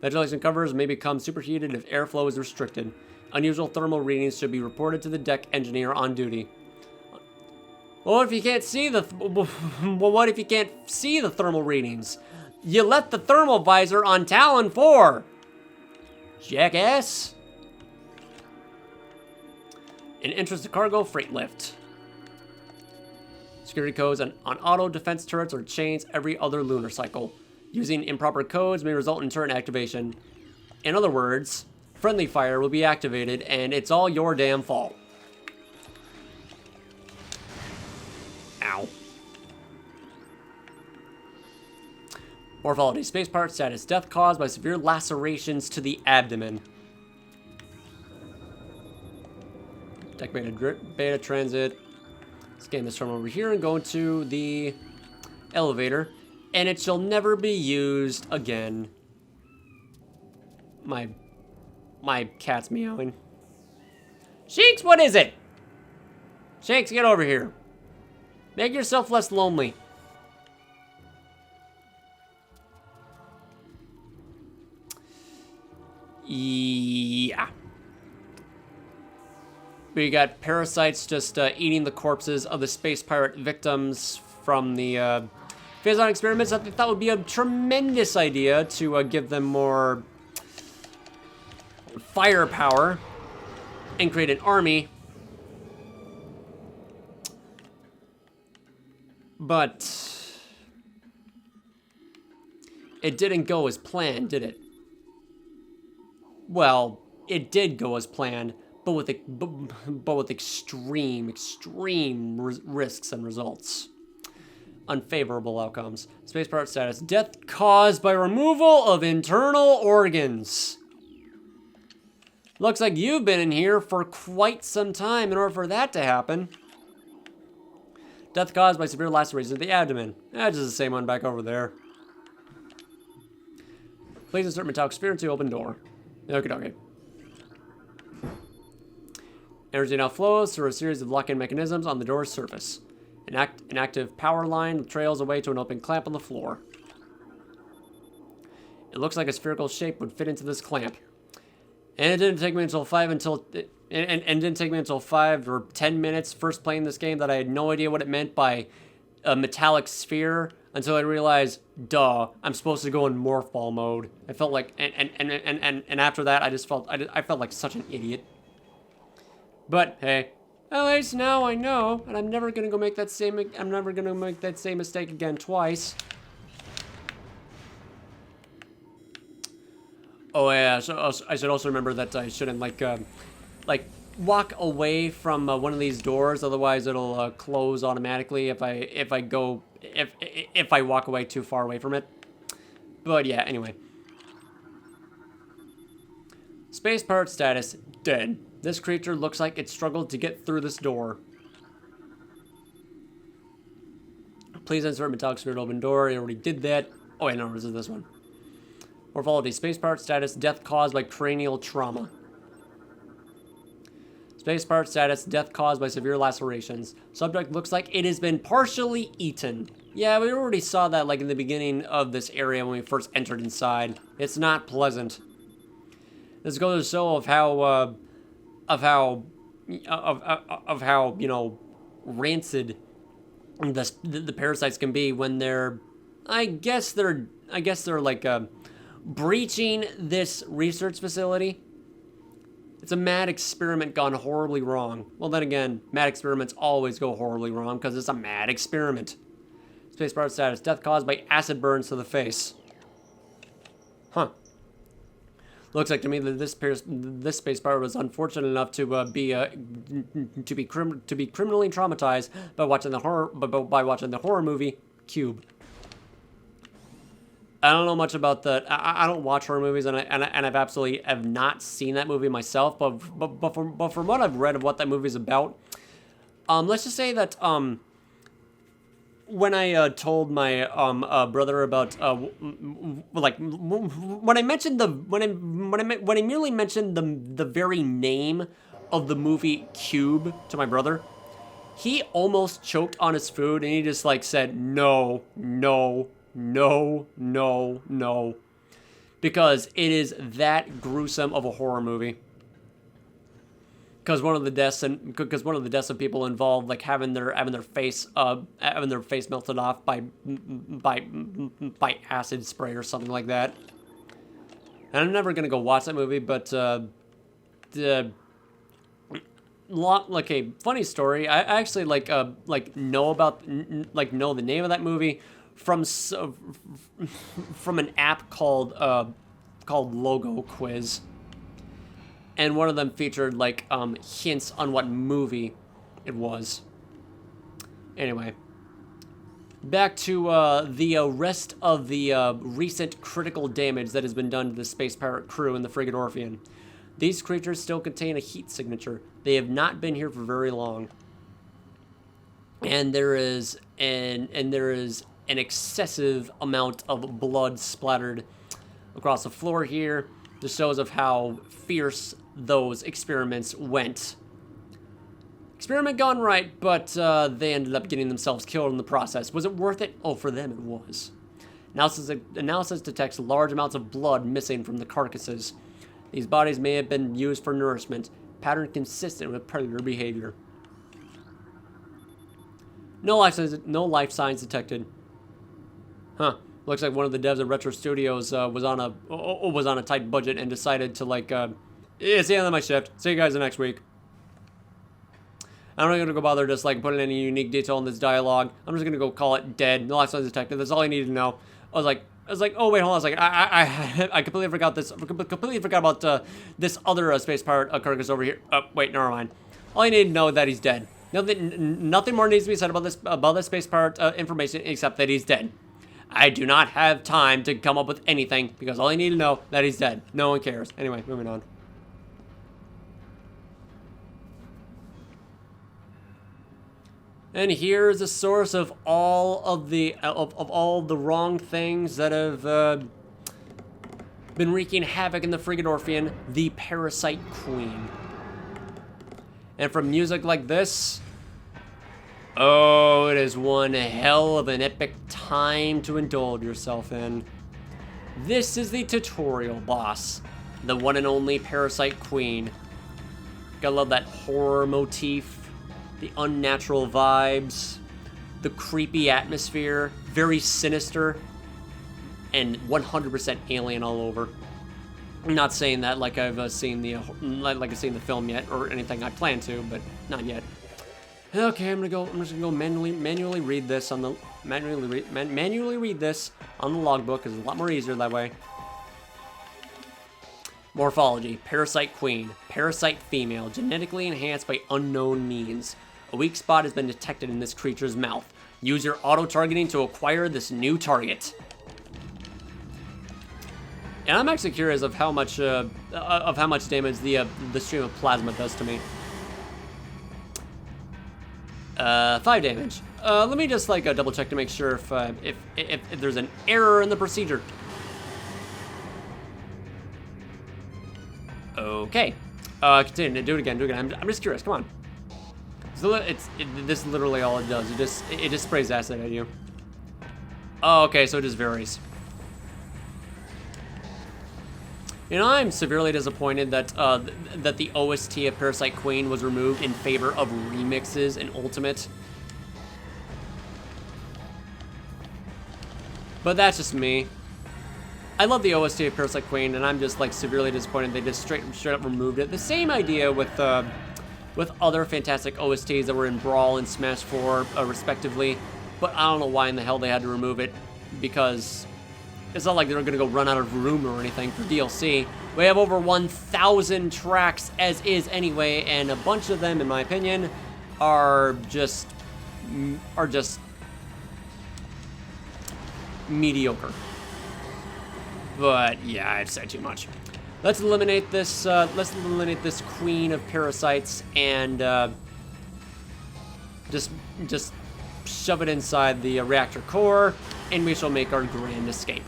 Ventilation covers may become superheated if airflow is restricted. Unusual thermal readings should be reported to the deck engineer on duty. Well, what if you can't see the thermal readings? You left the thermal visor on Talon 4. Jackass. In interest of cargo, freight lift. Security codes on auto defense turrets or chains every other lunar cycle. Using improper codes may result in turret activation. In other words, friendly fire will be activated and it's all your damn fault. Ow. Morphology. Space part status. Death caused by severe lacerations to the abdomen. Deck beta transit. Scan this from over here and go into the elevator. And it shall never be used again. My cat's meowing. Shakes, what is it? Shakes, get over here. Make yourself less lonely. Yeah. We got parasites just eating the corpses of the space pirate victims from the phase-on experiments. I thought would be a tremendous idea to give them more firepower and create an army. But it didn't go as planned, did it? Well, it did go as planned, but with extreme risks and results. Unfavorable outcomes. Space pirate status. Death caused by removal of internal organs. Looks like you've been in here for quite some time in order for that to happen. Death caused by severe lacerations of the abdomen. Just the same one back over there. Please insert metallic spear into open door. Okay. Energy now flows through a series of lock-in mechanisms on the door's surface. An active power line trails away to an open clamp on the floor. It looks like a spherical shape would fit into this clamp. And it didn't take me until 5 or 10 minutes first playing this game that I had no idea what it meant by a metallic sphere until I realized, duh, I'm supposed to go in morph ball mode. I felt like, and after that, I felt like such an idiot. But hey, at least now I know, and I'm never gonna make that same mistake again twice. Oh yeah, so I should also remember that I shouldn't like walk away from one of these doors, otherwise it'll close automatically if I walk away too far away from it. But yeah, anyway. Space pirate status, dead. This creature looks like it struggled to get through this door. Please insert metallic sphere to open door. I already did that. Oh wait, no, this is this one. Morphology, space pirate status, death caused by cranial trauma. Space pirate status, death caused by severe lacerations. Subject looks like it has been partially eaten. Yeah, we already saw that like in the beginning of this area when we first entered inside. It's not pleasant. This goes to show of how you know, rancid the parasites can be when they're, I guess they're like breaching this research facility. It's a mad experiment gone horribly wrong. Well, then again, mad experiments always go horribly wrong because it's a mad experiment. Space pirate status, death caused by acid burns to the face. Huh. Looks like to me that this space pirate was unfortunate enough to be criminally traumatized by watching the horror movie Cube. I don't know much about that. I don't watch horror movies, and I've absolutely have not seen that movie myself. But from what I've read of what that movie's about, let's just say that when I told my brother about like when I merely mentioned the very name of the movie Cube to my brother, he almost choked on his food and he just like said no, because it is that gruesome of a horror movie. Because one of the deaths of people involved, like having their face melted off by acid spray or something like that. And I'm never gonna go watch that movie, but like a funny story. I actually know the name of that movie from an app called Logo Quiz. And one of them featured, like, hints on what movie it was. Anyway. Back to the rest of the recent critical damage that has been done to the Space Pirate crew and the frigate Orphean. These creatures still contain a heat signature. They have not been here for very long. And there is an excessive amount of blood splattered across the floor here. This shows of how fierce those experiments went. Experiment gone right, but they ended up getting themselves killed in the process. Was it worth it? Oh, for them it was. Analysis detects large amounts of blood missing from the carcasses. These bodies may have been used for nourishment, pattern consistent with predator behavior. No life signs detected. Huh. Looks like one of the devs at Retro Studios was on a tight budget and decided to it's the end of my shift. See you guys next week. I'm not gonna go bother just putting any unique detail in this dialogue. I'm just gonna go call it dead. No life signs detected. That's all I needed to know. I was like, I was like, oh wait, hold on a second. I completely forgot this. Completely forgot about this other space pirate carcass over here. Oh wait, never mind. All you need to know is that he's dead. Nothing more needs to be said about this space pirate information except that he's dead. I do not have time to come up with anything because all you need to know that he's dead. No one cares. Anyway, moving on. And here is the source of all of the all the wrong things that have been wreaking havoc in the friggin' Orpheon, the Parasite Queen. And from music like this, oh, it is one hell of an epic time to indulge yourself in. This is the tutorial boss, the one and only Parasite Queen. Gotta love that horror motif. The unnatural vibes, the creepy atmosphere, very sinister, and 100% alien all over. I'm not saying that like I've seen the film yet or anything. I plan to, but not yet. Okay, I'm just gonna go manually read this on the manually read this on the logbook because it's a lot more easier that way. Morphology: Parasite Queen, parasite female, genetically enhanced by unknown means. A weak spot has been detected in this creature's mouth. Use your auto-targeting to acquire this new target. And I'm actually curious of how much damage the stream of plasma does to me. 5 damage. Let me just like double check to make sure if there's an error in the procedure. Okay. Continue. Do it again. I'm just curious. Come on. This is literally all it does. It just sprays acid at you. Oh, okay, so it just varies. You know, I'm severely disappointed that that the OST of Parasite Queen was removed in favor of remixes in Ultimate. But that's just me. I love the OST of Parasite Queen, and I'm just like severely disappointed they just straight up removed it. The same idea with other fantastic OSTs that were in Brawl and Smash 4, respectively. But I don't know why in the hell they had to remove it, because it's not like they were going to go run out of room or anything for DLC. We have over 1,000 tracks as is anyway, and a bunch of them, in my opinion, are just mediocre. But yeah, I've said too much. Let's eliminate this queen of parasites and just shove it inside the reactor core, and we shall make our grand escape.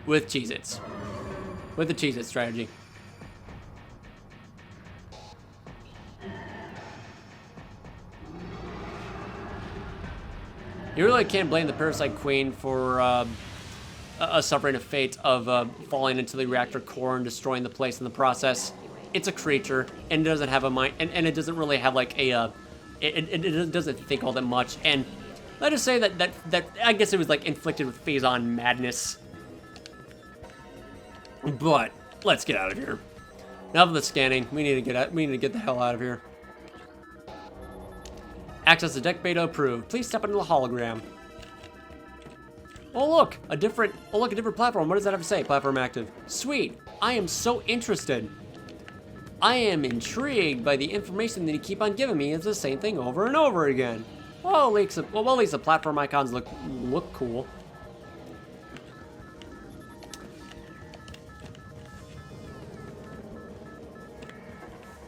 With Cheez-Its. With the Cheez-It strategy. You really can't blame the Parasite Queen for suffering a fate of falling into the reactor core and destroying the place in the process. It's a creature, and it doesn't have a mind, and it doesn't really have like a, it doesn't think all that much. And let us say that I guess it was like inflicted with phase-on madness. But let's get out of here. Enough of the scanning. We need to get the hell out of here. Access to deck beta approved. Please step into the hologram. Oh look, a different platform. What does that have to say? Platform active. Sweet. I am so interested. I am intrigued by the information that you keep on giving me. It's the same thing over and over again. Well, at least the platform icons look cool.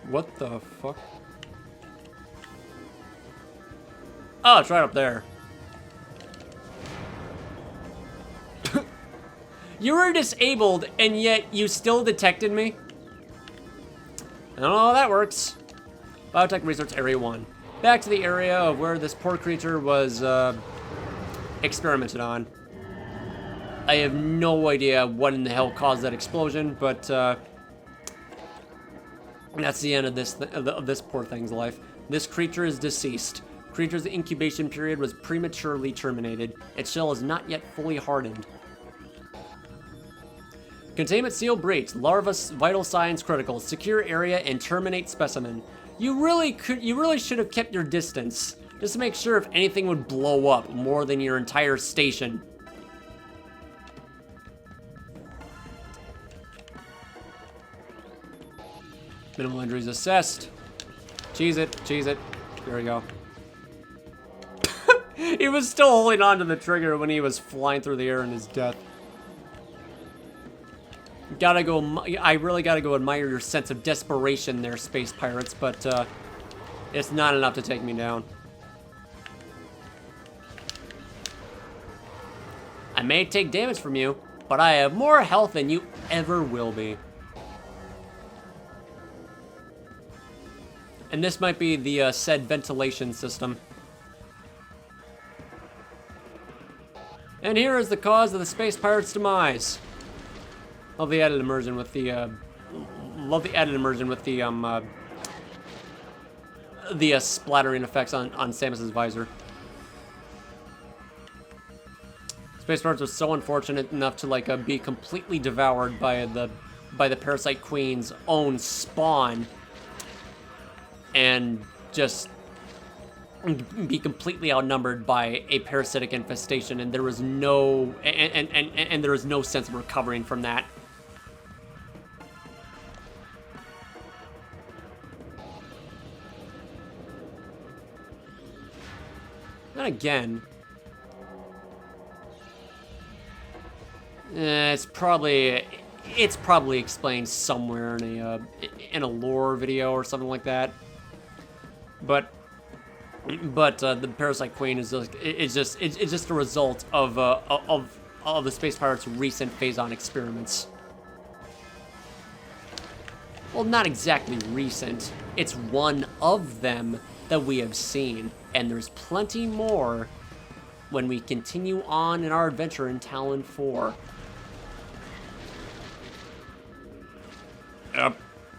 What the fuck? Oh, it's right up there. You were disabled, and yet you still detected me? I don't know how that works. Biotech Research Area 1. Back to the area of where this poor creature was experimented on. I have no idea what in the hell caused that explosion, but that's the end of this poor thing's life. This creature is deceased. Creature's incubation period was prematurely terminated. Its shell is not yet fully hardened. Containment seal breached. Larva vital signs critical. Secure area and terminate specimen. You really should have kept your distance, just to make sure if anything would blow up more than your entire station. Minimal injuries assessed. Cheese it, cheese it. There we go. He was still holding on to the trigger when he was flying through the air in his death. I really gotta go admire your sense of desperation there, Space Pirates, but it's not enough to take me down. I may take damage from you, but I have more health than you ever will be. And this might be the said ventilation system. And here is the cause of the Space Pirates' demise. Love the added immersion with the splattering effects on Samus's visor. Space Pirates was so unfortunate enough to like be completely devoured by the Parasite Queen's own spawn, and just be completely outnumbered by a parasitic infestation, and there was no and there was no sense of recovering from that. And again, it's probably explained somewhere in a lore video or something like that. But the Parasite Queen is just a result of the Space Pirates' recent phase-on experiments. Well, not exactly recent. It's one of them that we have seen, and there's plenty more when we continue on in our adventure in Talon 4. Yep.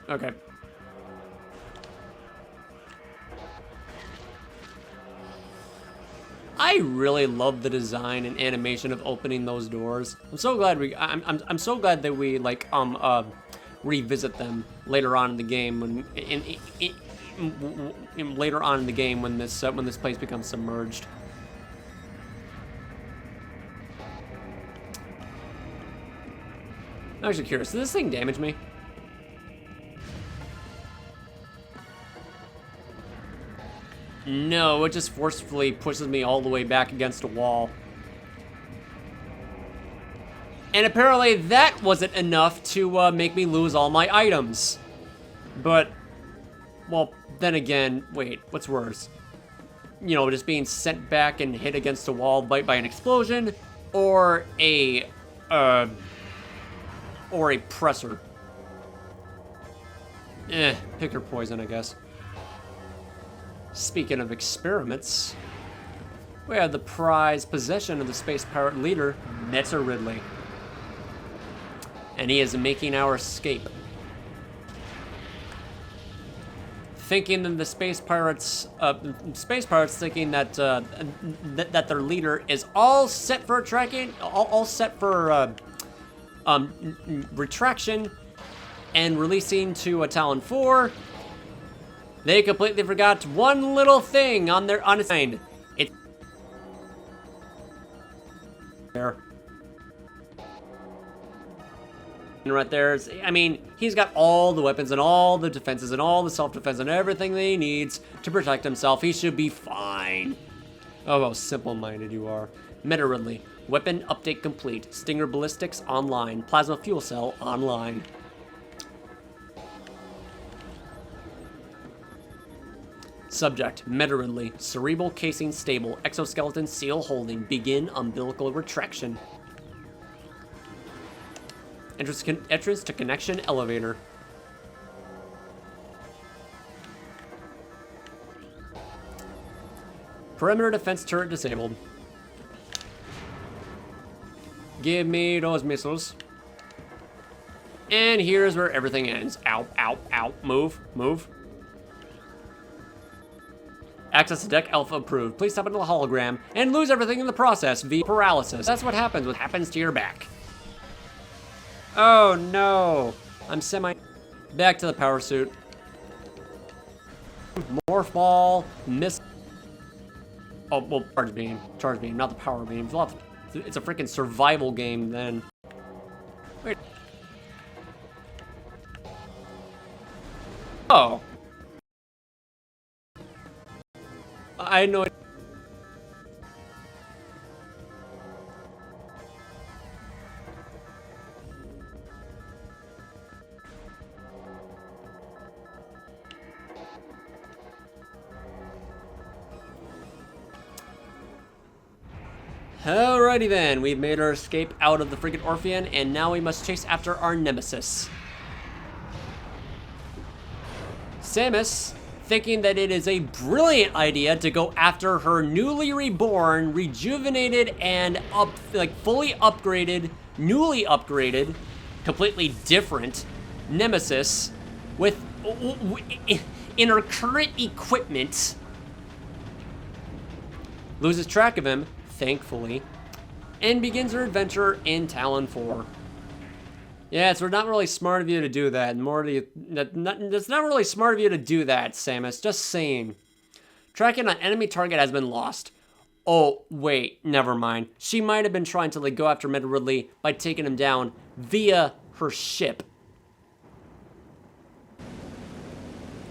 Okay. I really love the design and animation of opening those doors. I'm so glad I'm so glad that we like revisit them later on in the game when this place becomes submerged. I'm actually curious, does this thing damage me? No, it just forcefully pushes me all the way back against a wall. And apparently that wasn't enough to make me lose all my items. But, well, then again, wait, what's worse? You know, just being sent back and hit against a wall by an explosion, or a presser. Pick your poison, I guess. Speaking of experiments, we have the prized possession of the Space Pirate leader, Metroid. And he is making our escape. Thinking that the Space Pirates thinking that that their leader is all set for retraction and releasing to a Talon 4. They completely forgot one little thing on his mind. It's there. And right there, I mean, he's got all the weapons and all the defenses and all the self-defense and everything that he needs to protect himself. He should be fine. Oh, how simple-minded you are. Metroid, weapon update complete. Stinger ballistics online. Plasma fuel cell online. Subject, Metroid, cerebral casing stable, exoskeleton seal holding, begin umbilical retraction. Entrance to connection elevator. Perimeter defense turret disabled. Give me those missiles. And here's where everything ends. Ow, ow, ow. Move, move. Access to deck alpha approved. Please step into the hologram and lose everything in the process via paralysis. That's what happens to your back. Oh no. I'm back to the power suit. Morph Ball, Miss... Oh, well, Charge Beam. Charge Beam, not the Power Beam. It's a freaking survival game, then. Wait. Oh. I had no idea. Alrighty then, we've made our escape out of the freaking Orpheon, and now we must chase after our nemesis. Samus, thinking that it is a brilliant idea to go after her newly reborn, rejuvenated, and fully upgraded, newly upgraded, completely different nemesis with in her current equipment, loses track of him, thankfully, and begins her adventure in Talon 4. Yeah, it's not really smart of you to do that. It's not really smart of you to do that, Samus. Just saying. Tracking an enemy target has been lost. Oh, wait, never mind. She might have been trying to go after Metroid Ridley by taking him down via her ship.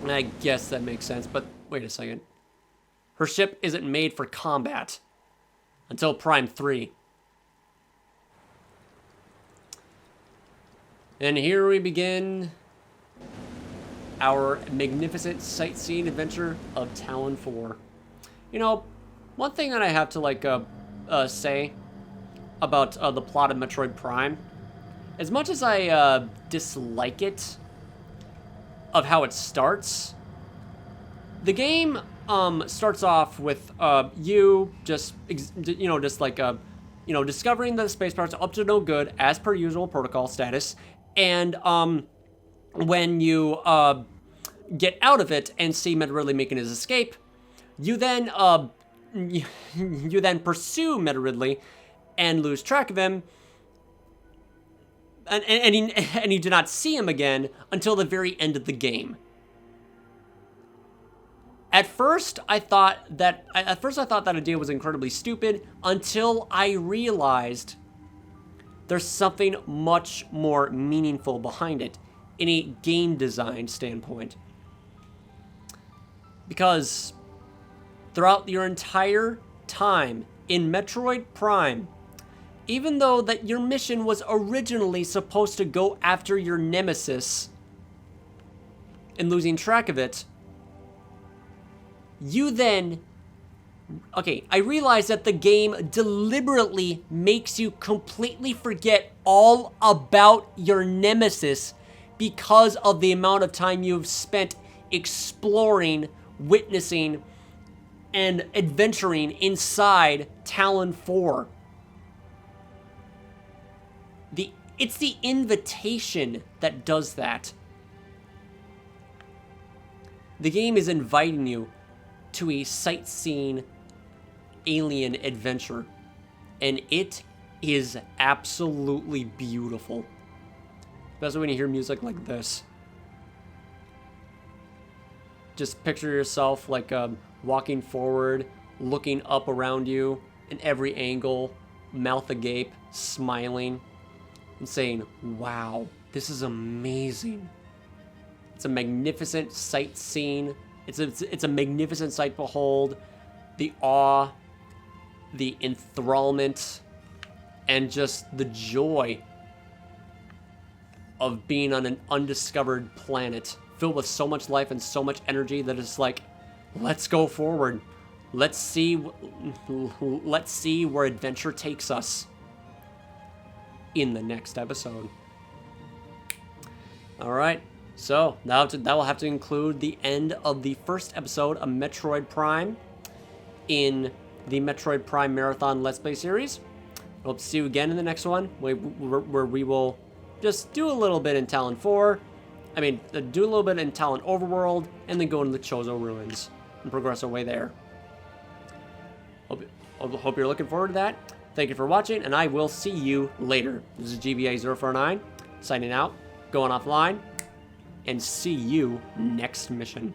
I guess that makes sense, but wait a second. Her ship isn't made for combat until Prime 3. And here we begin our magnificent sightseeing adventure of Talon 4. You know, one thing that I have to say about the plot of Metroid Prime, as much as I dislike it, of how it starts, the game starts off with you discovering the space parts up to no good as per usual protocol status, and when you get out of it and see Metroid Ridley making his escape, you then you then pursue Metroid Ridley and lose track of him, and you do not see him again until the very end of the game. At first, I thought that idea was incredibly stupid until I realized there's something much more meaningful behind it in a game design standpoint. Because throughout your entire time in Metroid Prime, even though that your mission was originally supposed to go after your nemesis and losing track of it, you then... Okay, I realize that the game deliberately makes you completely forget all about your nemesis because of the amount of time you've spent exploring, witnessing, and adventuring inside Talon 4. It's the invitation that does that. The game is inviting you to a sightseeing alien adventure, and it is absolutely beautiful, especially when you hear music like this. Just picture yourself walking forward, looking up around you in every angle, mouth agape, smiling, and saying, wow, this is amazing. It's a magnificent sight scene. It's a magnificent sight to behold. The awe, the enthrallment, and just the joy of being on an undiscovered planet filled with so much life and so much energy that it's like, let's go forward. Let's see where adventure takes us in the next episode. All right. So, that will have to include the end of the first episode of Metroid Prime in the Metroid Prime Marathon Let's Play series. Hope to see you again in the next one, where we will just do a little bit in Talon 4. Do a little bit in Talon Overworld, and then go into the Chozo Ruins and progress our way there. Hope you're looking forward to that. Thank you for watching, and I will see you later. This is GBA049, signing out, going offline, and see you next mission.